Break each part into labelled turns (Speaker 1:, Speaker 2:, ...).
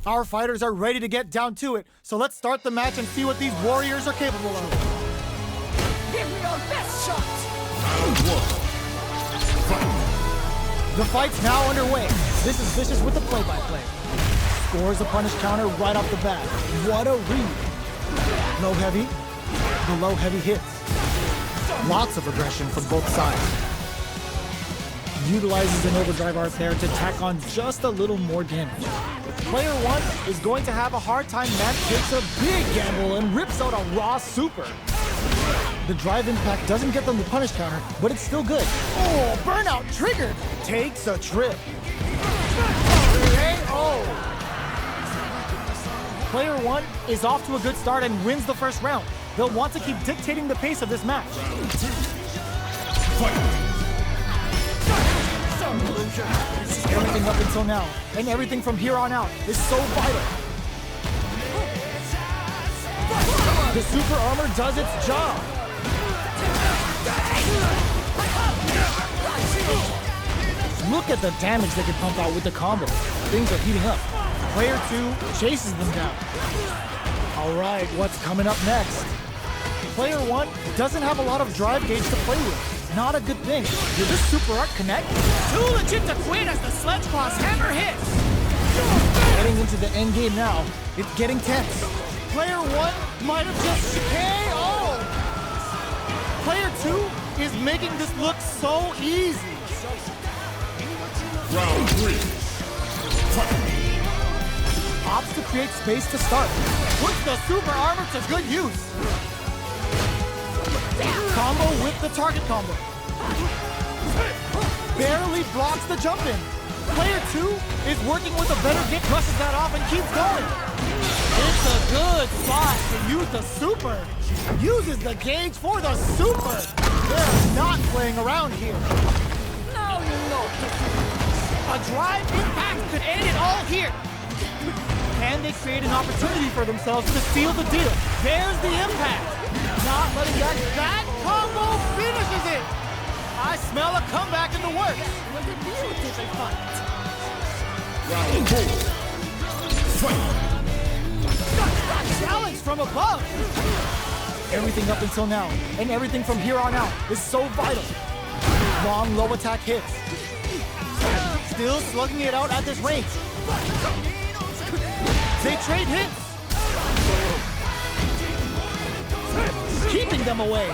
Speaker 1: Our fighters are ready to get down to it, so let's start the match and see what these warriors are capable of.
Speaker 2: Give me your best shot!
Speaker 3: Round 1. Fight.
Speaker 1: The fight's now underway. This is Vicious with the play-by-play. Scores a punish counter right off the bat. What a read. Low heavy. The low heavy hits. Lots of aggression from both sides. Utilizes an overdrive art there to tack on just a little more damage. Player 1 is going to have a hard time. Matt takes a big gamble and rips out a raw super. The drive impact doesn't get them the punish counter, but it's still good. Oh, burnout triggered. Takes a trip. KO. Player 1 is off to a good start and wins the first round. They'll want to keep dictating the pace of this match. Everything up until now, and everything from here on out, is so vital. The super armor does its job. Look at the damage they can pump out with the combo. Things are heating up. Player 2 chases them down. All right, what's coming up next? Player 1 doesn't have a lot of drive gauge to play with. Not a good thing. Did this super art connect?
Speaker 2: Too legit to quit as the sledge cross hammer hits!
Speaker 1: Getting into the end game now, it's getting tense. Player 1 might have just KO'd. Player 2 is making this look so easy.
Speaker 3: Round 3. Fight.
Speaker 1: Opts to create space to start. Puts the super armor to good use. Combo with the target combo. Barely blocks the jump in. Player 2 is working with a better get, brushes that off and keeps going. It's a good spot to use the super. Uses the gauge for the super. They're not playing around here.
Speaker 2: Now you know.
Speaker 1: A drive impact could end it all here. Can they create an opportunity for themselves to seal the deal? There's the impact. Not letting that combo finishes it. I smell a comeback in the works.
Speaker 2: Was it beautiful fight?
Speaker 3: Round 4. Fight.
Speaker 1: Challenge from above. Everything up until now, and everything from here on out, is so vital. Long low attack hits. Still slugging it out at this range. They trade hits. Keeping them away.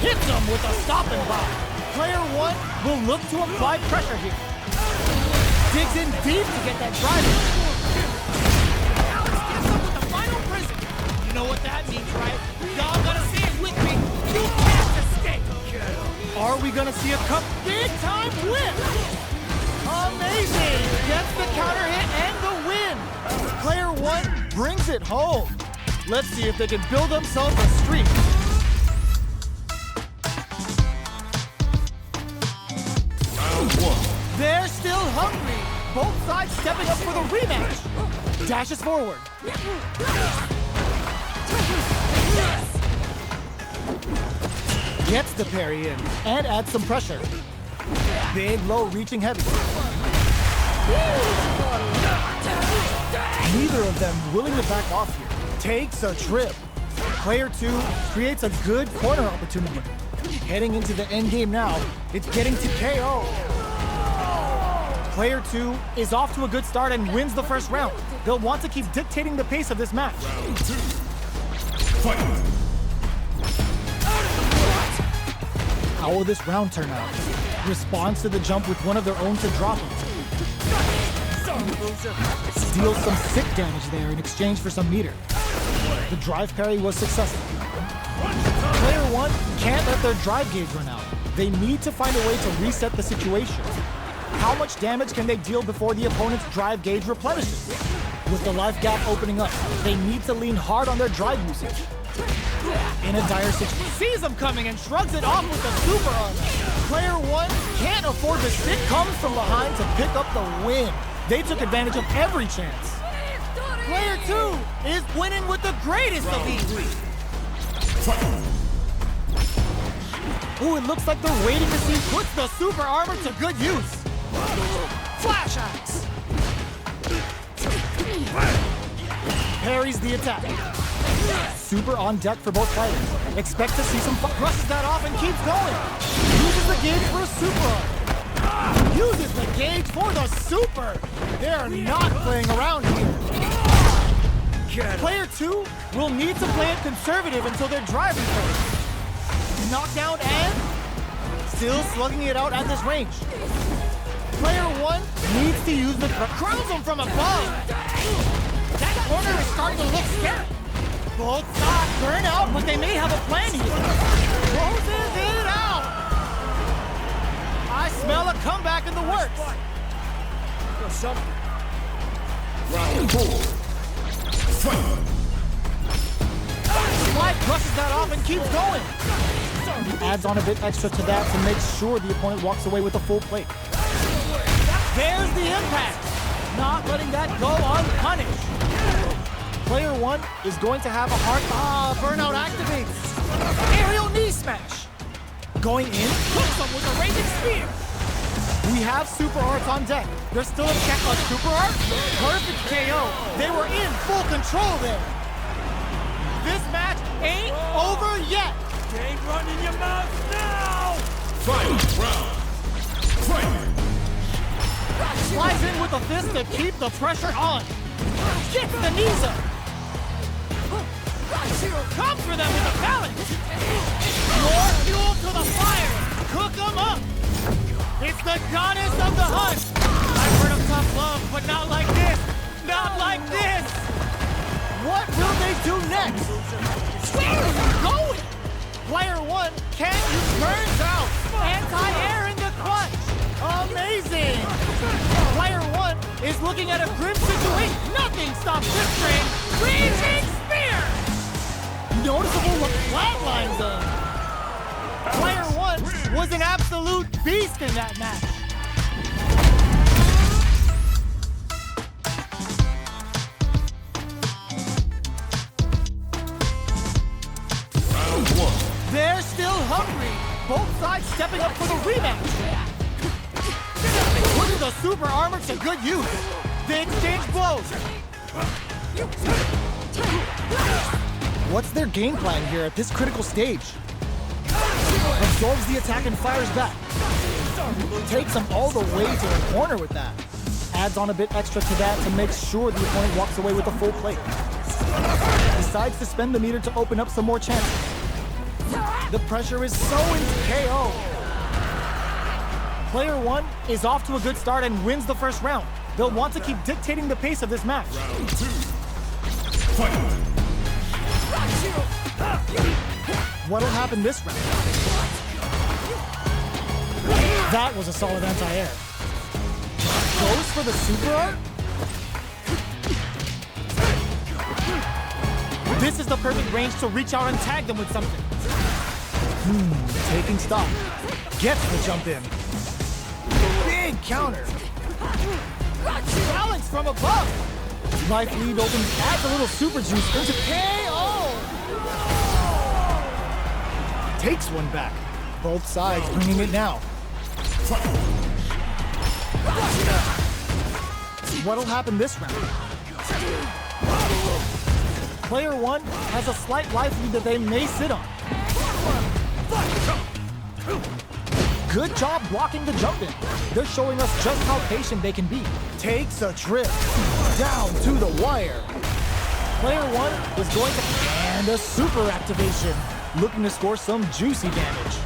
Speaker 1: Hits them with a stop and block. Player 1 will look to apply pressure here. Digs in deep to get that drive in.
Speaker 2: Alex gets up with the final prison. You know what that means, right? Y'all gotta see it with me. You can't escape.
Speaker 1: Are we gonna see a big time win? Amazing! Gets the counter hit and the win. Player 1 brings it home. Let's see if they can build themselves a streak.
Speaker 3: Round 1.
Speaker 1: They're still hungry. Both sides stepping up for the rematch. Dashes forward. Gets the parry in and adds some pressure. Big low reaching heavy. Neither of them willing to back off here. Takes a trip. Player 2 creates a good corner opportunity. Heading into the end game now, it's getting to KO. Player 2 is off to a good start and wins the first round. They'll want to keep dictating the pace of this match.
Speaker 3: Round 2. Fight.
Speaker 1: How will this round turn out? Responds to the jump with one of their own to drop it. Deals some sick damage there in exchange for some meter. The drive parry was successful. Player 1 can't let their drive gauge run out. They need to find a way to reset the situation. How much damage can they deal before the opponent's drive gauge replenishes? With the life gap opening up, they need to lean hard on their drive usage. In a dire situation, sees them coming and shrugs it off with the super armor. Player 1 can't afford to sit, comes from behind to pick up the win. They took advantage of every chance. Player 2 is winning with the greatest of ease. Ooh, it looks like they're waiting to see who puts the super armor to good use. Flash axe. parries the attack. Super on deck for both fighters. Expect to see some brushes that off and keeps going. Uses the gauge for a super art. Uses the gauge for the super. They're not playing around here. Player 2 will need to play it conservative until their driving phase. Knockdown and still slugging it out at this range. Player 1 needs to use the crowns him from above. That corner is starting to look scary. Both sides burn out, but they may have a plan here. Closes it out. I smell a comeback in the works.
Speaker 3: Round 4. Fight.
Speaker 1: Slide brushes that off and keeps going. Adds on a bit extra to that to make sure the opponent walks away with a full plate. There's the impact. Not letting that go unpunished. Player 1 is going to have a hard... burnout activates. Aerial knee smash. Going in, hooks him with a raging spear. We have super arts on deck. There's still a check on super art. Perfect KO. They were in full control there. This match ain't over yet.
Speaker 2: Ain't running your mouth now!
Speaker 3: Final round. Fight.
Speaker 1: Slides in with a fist to keep the pressure on. Gets the knees up. Comes for them with a pallet. More fuel to the fire. Cook them up. It's the goddess of the hunt. I've heard of tough love, but not like this. Not like this. What will they do next? Where are you going? Player 1 can't use burns out. Anti-air in the clutch. Amazing. Player 1 is looking at a grim situation. Nothing stops this train. Raging spear. Noticeable flatline zone. Player 1 was an absolute beast in that match.
Speaker 3: Round 1.
Speaker 1: They're still hungry. Both sides stepping up for the rematch. Putting the super armor to good use. They exchange blows. What's their game plan here at this critical stage? Absorbs the attack and fires back. Takes him all the way to the corner with that. Adds on a bit extra to that to make sure the opponent walks away with a full plate. Decides to spend the meter to open up some more chances. The pressure is so into KO. Player 1 is off to a good start and wins the first round. They'll want to keep dictating the pace of this match.
Speaker 3: Round 2. Fight.
Speaker 1: What'll happen this round? That was a solid anti-air. Goes for the super art? This is the perfect range to reach out and tag them with something. Taking stock. Gets the jump in. Big counter. Balance from above. Life lead opens, adds a little super juice into KO. Takes one back. Both sides bringing it now. What'll happen this round? Player 1 has a slight life lead that they may sit on. Good job blocking the jump in. They're showing us just how patient they can be. Takes a trip down to the wire. Player 1 is going to... And a super activation. Looking to score some juicy damage.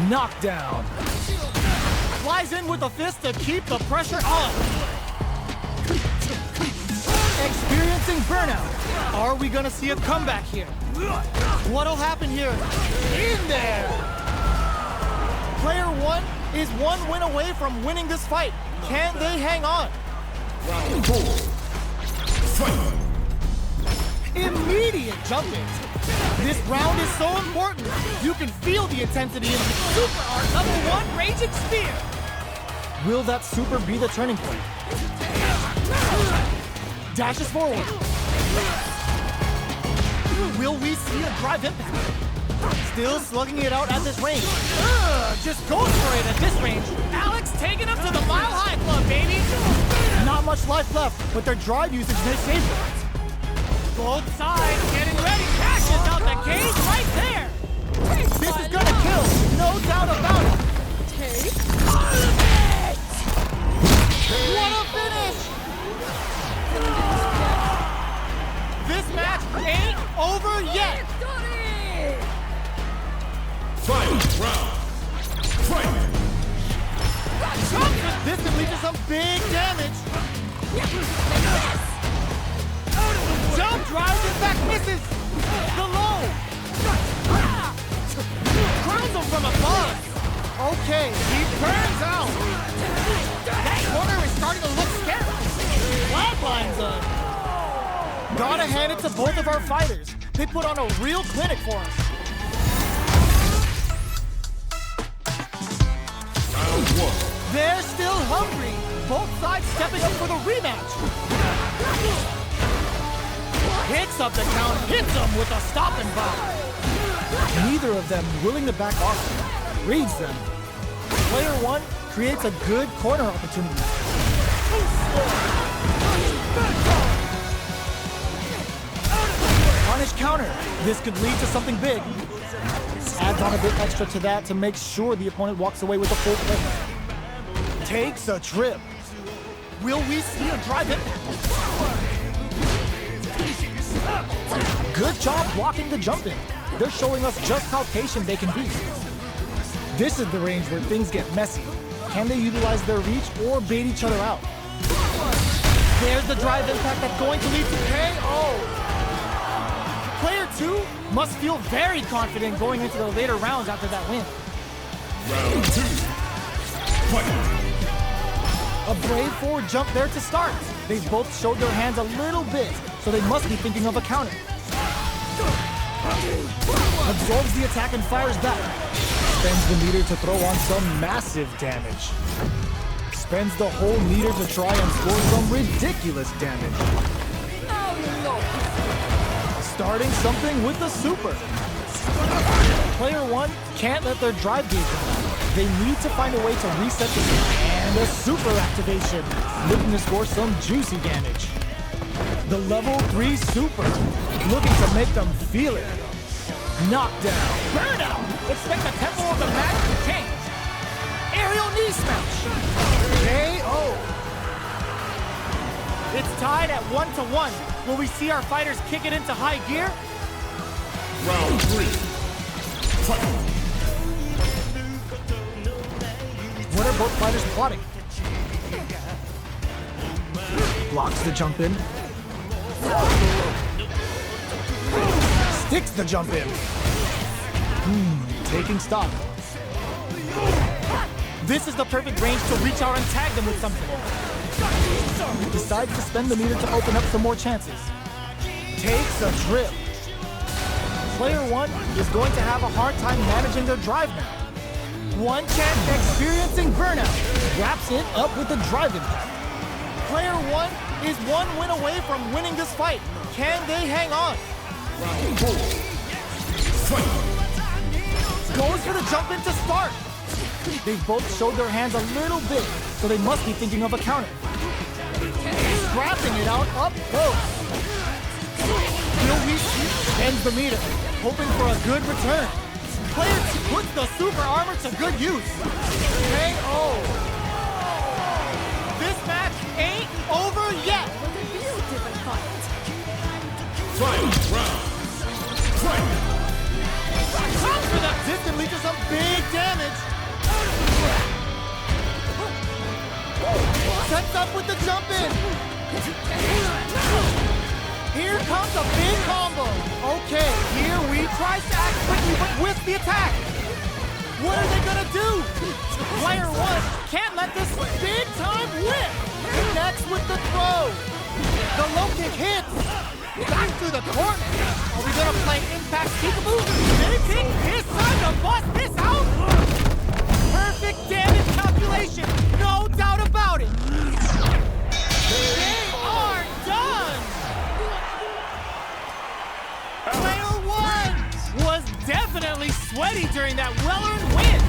Speaker 1: Knockdown. Flies in with a fist to keep the pressure on. Experiencing burnout. Are we gonna see a comeback here? What'll happen here? In there! Player 1 is one win away from winning this fight. Can they hang on?
Speaker 3: Round 4. Fight.
Speaker 1: Immediate jumping. This round is so important. You can feel the intensity in the super art level 1 raging spear. Will that super be the turning point? Dashes forward. Will we see a drive impact? Still slugging it out at this range. Just goes for it at this range. Alex taking him to the Mile High Club, baby. Not much life left, but their drive usage may save them.
Speaker 2: Both sides getting ready. Cashes out the cage right there.
Speaker 1: This is gonna kill, no doubt about it.
Speaker 4: Take all of it!
Speaker 2: What a finish! This match ain't over yet.
Speaker 4: Victory!
Speaker 3: Final round. Fight!
Speaker 2: This can lead to some big damage. Jump drives impact misses. The low. Crowns him from above.
Speaker 1: Okay, he burns out.
Speaker 2: That corner is starting to look scary. Flatlines up.
Speaker 1: Gotta hand it to both of our fighters. They put on a real clinic for us.
Speaker 3: Round one.
Speaker 1: They're still hungry. Both sides stepping up for the rematch.
Speaker 2: Picks up the count, hits him with a stop and block.
Speaker 1: Neither of them willing to back off. Reads them. Player one creates a good corner opportunity. Punish counter. This could lead to something big. Adds on a bit extra to that to make sure the opponent walks away with a full plate. Takes a trip. Will we see a drive in? Good job blocking the jump in. They're showing us just how patient they can be. This is the range where things get messy. Can they utilize their reach or bait each other out? There's the drive impact that's going to lead to KO. Player two must feel very confident going into the later rounds after that win.
Speaker 3: Round two. Fight!
Speaker 1: A brave forward jump there to start. They've both showed their hands a little bit, so they must be thinking of a counter. Absorbs the attack and fires back. Spends the meter to throw on some massive damage. Spends the whole meter to try and score some ridiculous damage.
Speaker 4: Now look!
Speaker 1: Starting something with a super. Player one can't let their drive gauge run out. They need to find a way to reset the game. And a super activation, looking to score some juicy damage. The level 3 super, looking to make them feel it. Knockdown.
Speaker 2: Burnout. Expect the tempo of the match to change. Aerial knee smash.
Speaker 1: KO.
Speaker 2: It's tied at 1-1. Will we see our fighters kick it into high gear?
Speaker 3: Round three. Fight!
Speaker 1: What are both fighters plotting? Blocks the jump in. Sticks the jump in. Taking stock.
Speaker 2: This is the perfect range to reach out and tag them with something.
Speaker 1: Decides to spend the meter to open up some more chances. Takes a trip. Player one is going to have a hard time managing their drive now. One chance experiencing burnout. Wraps it up with the drive impact. Player one is one win away from winning this fight. Can they hang on?
Speaker 3: Round four. Fight!
Speaker 1: Goes for the jump in to start. They've both showed their hands a little bit, so they must be thinking of a counter. Scrapping it out up close. Will we see? Ends the meter, hoping for a good return. Player two puts the super armor to good use. KO.
Speaker 2: This match ain't over yet.
Speaker 4: What a beautiful fight!
Speaker 3: Final round. Fight!
Speaker 1: This can lead to some big damage. Sets up with the jump in. Here comes a big combo. Okay, here we try to act quickly but with the attack. What are they gonna do? Player one can't let this big time whip. Connects with the throw. The low kick hits. Back to the corner. Are we gonna play impact peekaboo? Big kick this time to bust this out. Perfect damage calculation. No doubt about it. They are done. Player one was definitely sweaty during that well-earned win.